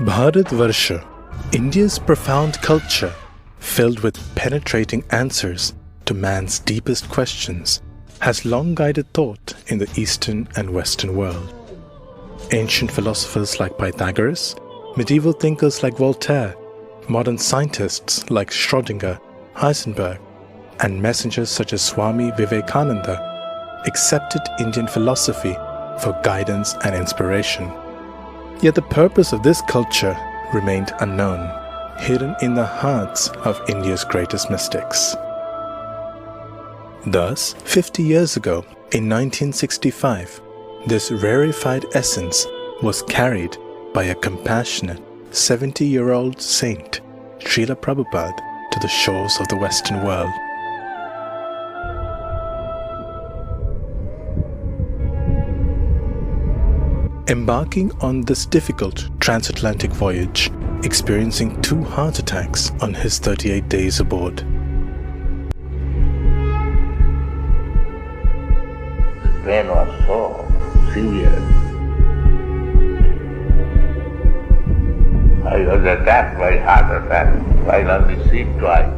Bharatvarsha, India's profound culture, filled with penetrating answers to man's deepest questions, has long guided thought in the Eastern and Western world. Ancient philosophers like Pythagoras, medieval thinkers like Voltaire, modern scientists like Schrödinger, Heisenberg, and messengers such as Swami Vivekananda accepted Indian philosophy for guidance and inspiration. Yet the purpose of this culture remained unknown, hidden in the hearts of India's greatest mystics. Thus, 50 years ago, in 1965, this rarefied essence was carried by a compassionate 70-year-old saint, Srila Prabhupada, to the shores of the Western world. Embarking on this difficult transatlantic voyage, experiencing 2 heart attacks on his 38 days aboard. The pain was so severe. I was attacked by heart attack while on the sea twice.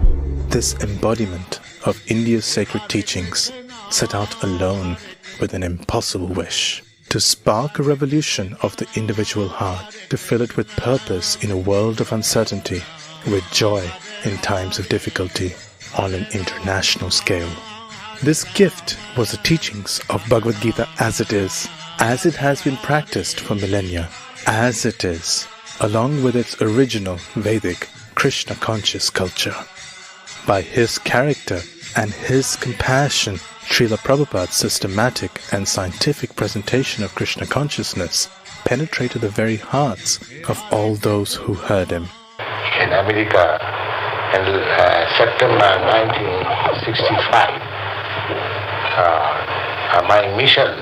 This embodiment of India's sacred teachings set out alone with an impossible wish to spark a revolution of the individual heart, to fill it with purpose in a world of uncertainty, with joy in times of difficulty on an international scale. This gift was the teachings of Bhagavad Gita as it has been practiced for millennia, as it is, along with its original Vedic Krishna conscious culture. By his character and his compassion, Srila Prabhupada's systematic and scientific presentation of Krishna consciousness penetrated the very hearts of all those who heard him. In America, in September 1965, my mission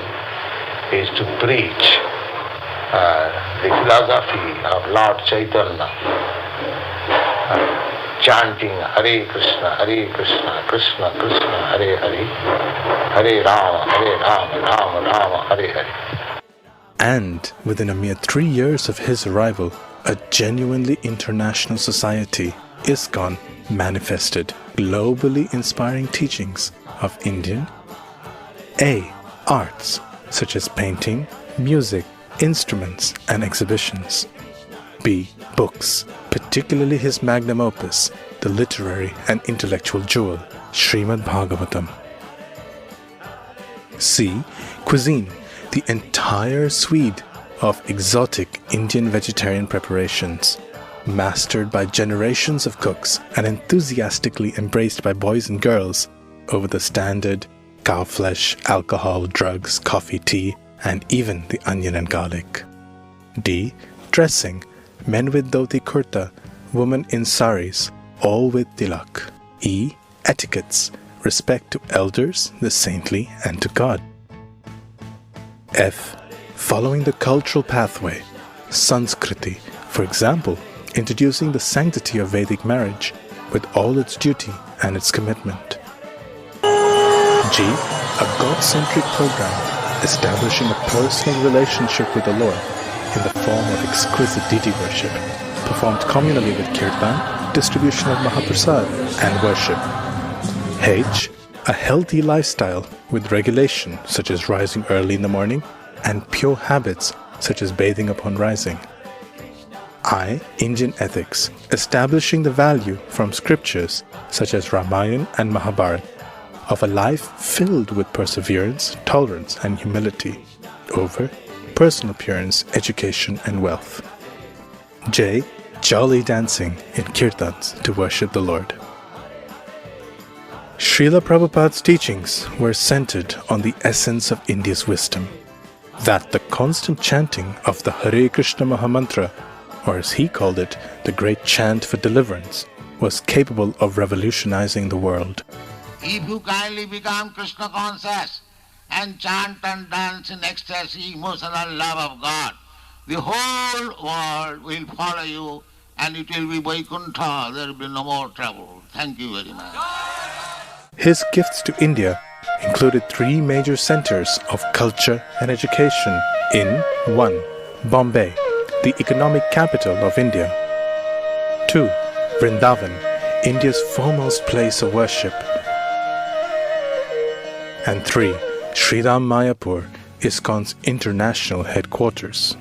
is to preach the philosophy of Lord Chaitanya, chanting Hare Krishna, Krishna Krishna, Hare Hare, Hare Rama, Rama Rama, Hare Hare. And within a mere 3 years of his arrival, a genuinely international society, ISKCON, manifested globally inspiring teachings of Indian A. Arts, such as painting, music, instruments, and exhibitions. B. Books, particularly his magnum opus, the literary and intellectual jewel, Srimad Bhagavatam. C. Cuisine, the entire suite of exotic Indian vegetarian preparations, mastered by generations of cooks and enthusiastically embraced by boys and girls over the standard cow flesh, alcohol, drugs, coffee, tea, and even the onion and garlic. D. Dressing, men with dhoti kurta, women in saris, all with tilak. E. Etiquettes, respect to elders, the saintly, and to God. F. Following the cultural pathway, Sanskriti, for example, introducing the sanctity of Vedic marriage with all its duty and its commitment. G. A God-centric program establishing a personal relationship with the Lord in the form of exquisite deity worship, performed communally with kirtan, distribution of Mahaprasad, and worship. H. A healthy lifestyle with regulation such as rising early in the morning and pure habits such as bathing upon rising. I. Indian ethics, establishing the value from scriptures such as Ramayana and Mahabharata of a life filled with perseverance, tolerance, and humility over personal appearance, education, and wealth. J. Jolly dancing in kirtans to worship the Lord. Srila Prabhupada's teachings were centered on the essence of India's wisdom, that the constant chanting of the Hare Krishna Mahamantra, or as he called it, the great chant for deliverance, was capable of revolutionizing the world. If you kindly become Krishna conscious and chant and dance in ecstasy, emotional love of God, the whole world will follow you and it will be Vaikuntha. There will be no more trouble. Thank you very much. His gifts to India included 3 major centers of culture and education in 1. Bombay, the economic capital of India. 2. Vrindavan, India's foremost place of worship. And 3. Sri Ram Mayapur, ISKCON's international headquarters.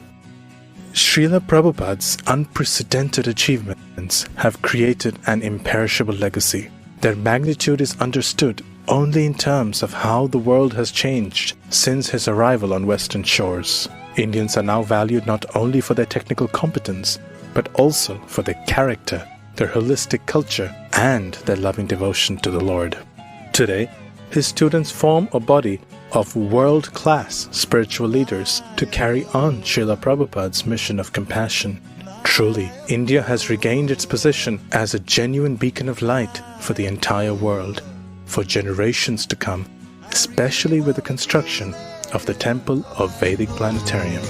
Srila Prabhupada's unprecedented achievements have created an imperishable legacy. Their magnitude is understood only in terms of how the world has changed since his arrival on Western shores. Indians are now valued not only for their technical competence, but also for their character, their holistic culture, and their loving devotion to the Lord. Today, his students form a body of world-class spiritual leaders to carry on Srila Prabhupada's mission of compassion. Truly, India has regained its position as a genuine beacon of light for the entire world, for generations to come, especially with the construction of the Temple of Vedic Planetarium.